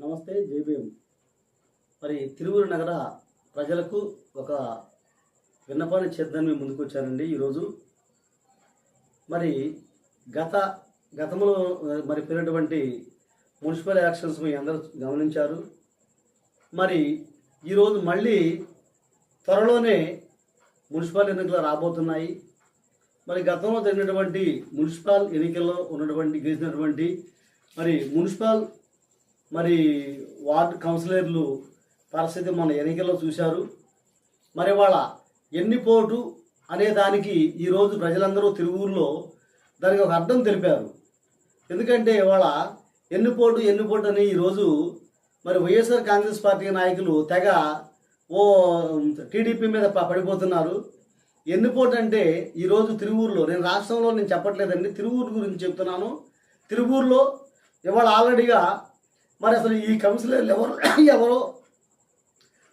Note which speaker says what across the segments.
Speaker 1: నమస్తే జేబీఎం. మరి తిరువురు నగర ప్రజలకు ఒక విన్నపాన్ని చేద్దాం మేము ముందుకు వచ్చానండి ఈరోజు. మరి గతంలో మరి పెరిగినటువంటి మున్సిపల్ ఎలక్షన్స్ మీ అందరూ గమనించారు. మరి ఈరోజు మళ్ళీ త్వరలోనే మున్సిపల్ ఎన్నికలు రాబోతున్నాయి. మరి గతంలో జరిగినటువంటి మున్సిపల్ ఎన్నికల్లో గెలిచినటువంటి మరి మున్సిపల్ మరి వార్డు కౌన్సిలర్లు పరిస్థితి మన ఎన్నికల్లో చూశారు. మరి వాళ్ళ ఎన్నిపోటు అనే దానికి ఈరోజు ప్రజలందరూ తిరువూరులో దానికి ఒక అర్థం తెలిపారు. ఎందుకంటే వాళ్ళ ఎన్నిపోటు అని ఈరోజు మరి వైఎస్ఆర్ కాంగ్రెస్ పార్టీ నాయకులు తెగ టీడీపీ మీద పడిపోతున్నారు. ఎన్నిపోటు అంటే ఈరోజు తిరువూరులో, నేను రాష్ట్రంలో నేను చెప్పట్లేదండి, తిరువూరు గురించి చెప్తున్నాను. తిరువూరులో ఇవాళ ఆల్రెడీగా మరి అసలు ఈ కౌన్సిలర్లు ఎవరో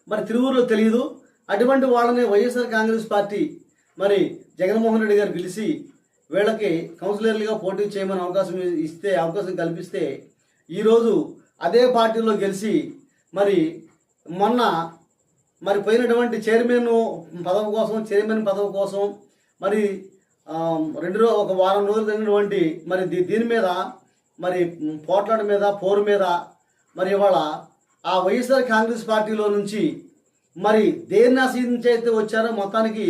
Speaker 1: మరి తిరువూరులో తెలియదు. అటువంటి వాళ్ళని వైఎస్ఆర్ కాంగ్రెస్ పార్టీ మరి జగన్మోహన్ రెడ్డి గారు పిలిచి వీళ్ళకి కౌన్సిలర్లుగా పోటీ చేయమని అవకాశం కల్పిస్తే ఈరోజు అదే పార్టీలో గెలిచి మరి మొన్న మరి పోయినటువంటి చైర్మన్ పదవి కోసం మరి ఒక వారం రోజులు జరిగినటువంటి మరి దీని మీద మరి పోట్లాట మీద పోరు మీద మరి ఇవాళ ఆ వైఎస్ఆర్ కాంగ్రెస్ పార్టీలో నుంచి మరి దేన్ని ఆశించైతే వచ్చారో మొత్తానికి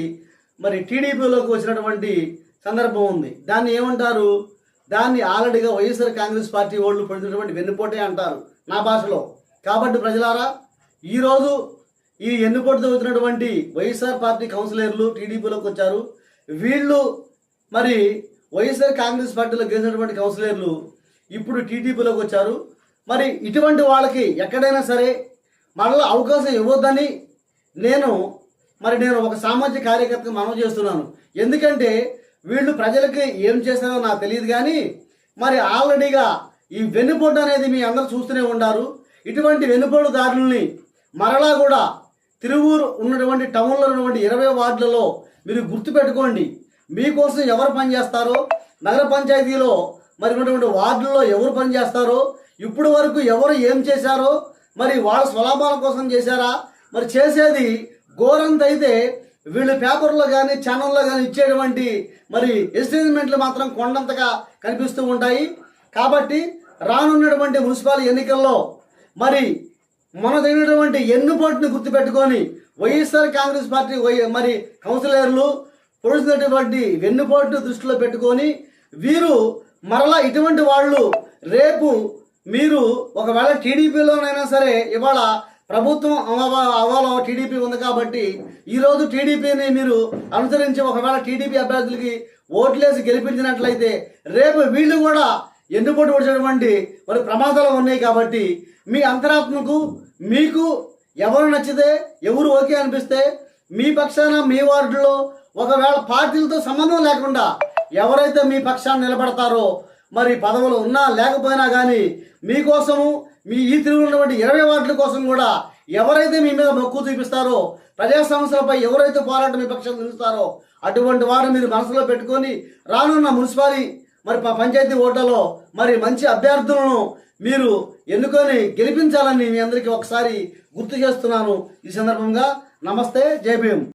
Speaker 1: మరి టీడీపీలోకి వచ్చినటువంటి సందర్భం ఉంది. దాన్ని ఏమంటారు? దాన్ని ఆల్రెడీగా వైఎస్ఆర్ కాంగ్రెస్ పార్టీ వాళ్ళు పడినటువంటి వెన్నుపోటే అంటారు నా భాషలో. కాబట్టి ప్రజలారా, ఈరోజు ఈ ఎన్నుపోటుతో వచ్చినటువంటి వైఎస్ఆర్ పార్టీ కౌన్సిలర్లు టీడీపీలోకి వచ్చారు. వీళ్ళు మరి వైఎస్ఆర్ కాంగ్రెస్ పార్టీలో గెలిచినటువంటి కౌన్సిలర్లు ఇప్పుడు టీడీపీలోకి వచ్చారు. మరి ఇటువంటి వాళ్ళకి ఎక్కడైనా సరే మళ్ళీ అవకాశం ఇవ్వద్దని నేను ఒక సామాజిక కార్యకర్తగా మనవి చేస్తున్నాను. ఎందుకంటే వీళ్ళు ప్రజలకి ఏం చేస్తారో నాకు తెలియదు, కానీ మరి ఆల్రెడీగా ఈ వెన్నుపోటు అనేది మీ అందరూ చూస్తూనే ఉంటారు. ఇటువంటి వెన్నుపోటుదారుల్ని మరలా కూడా తిరువూరు ఉన్నటువంటి టౌన్లో ఉన్నటువంటి 20 వార్డులలో మీరు గుర్తుపెట్టుకోండి. మీకోసం ఎవరు పనిచేస్తారో, నగర పంచాయతీలో మరి ఉన్నటువంటి వార్డుల్లో ఎవరు పనిచేస్తారో, ఇప్పుడు వరకు ఎవరు ఏం చేశారో, మరి వాళ్ళ స్వలాభాల కోసం చేశారా, మరి చేసేది ఘోరంత అయితే వీళ్ళు పేపర్లో కానీ ఛానల్లో కానీ ఇచ్చేటువంటి మరి ఎస్టిమేట్లు మాత్రం కొండంతగా కనిపిస్తూ ఉంటాయి. కాబట్టి రానున్నటువంటి మున్సిపల్ ఎన్నికల్లో మరి మన జరిగినటువంటి ఎన్నుపోటుని గుర్తుపెట్టుకొని వైఎస్ఆర్ కాంగ్రెస్ పార్టీ మరి కౌన్సిలర్లు పొడిచినటువంటి వెన్నుపోటును దృష్టిలో పెట్టుకొని వీరు మరలా ఇటువంటి వాళ్ళు రేపు మీరు ఒకవేళ టీడీపీలోనైనా సరే, ఇవాళ ప్రభుత్వం అవ్వాలో టీడీపీ ఉంది కాబట్టి ఈరోజు టీడీపీని మీరు అనుసరించి ఒకవేళ టీడీపీ అభ్యర్థులకి ఓట్లేసి గెలిపించినట్లయితే రేపు వీళ్ళు కూడా ఎన్నుపోటు వచ్చేటువంటి మరి ప్రమాదాలు ఉన్నాయి. కాబట్టి మీ అంతరాత్మకు మీకు ఎవరు నచ్చితే, ఎవరు ఓకే అనిపిస్తే మీ పక్షాన మీ వార్డులో ఒకవేళ పార్టీలతో సంబంధం లేకుండా ఎవరైతే మీ పక్షాన్ని నిలబడతారో, మరి పదవులు ఉన్నా లేకపోయినా కానీ మీకోసము మీ ఈ తిరుగులో ఉన్నటువంటి 20 వార్డుల కోసం కూడా ఎవరైతే మీ మీద మొక్కు చూపిస్తారో, ప్రజా సమస్యలపై ఎవరైతే పోరాటం మీ పక్షాలు నిలుస్తారో అటువంటి వారిని మీరు మనసులో పెట్టుకొని రానున్న మున్సిపాలిటీ మరి పంచాయతీ ఓట్లలో మరి మంచి అభ్యర్థులను మీరు ఎన్నుకొని గెలిపించాలని మీ అందరికీ ఒకసారి గుర్తు చేస్తున్నాను. ఈ సందర్భంగా నమస్తే, జై భీమ్.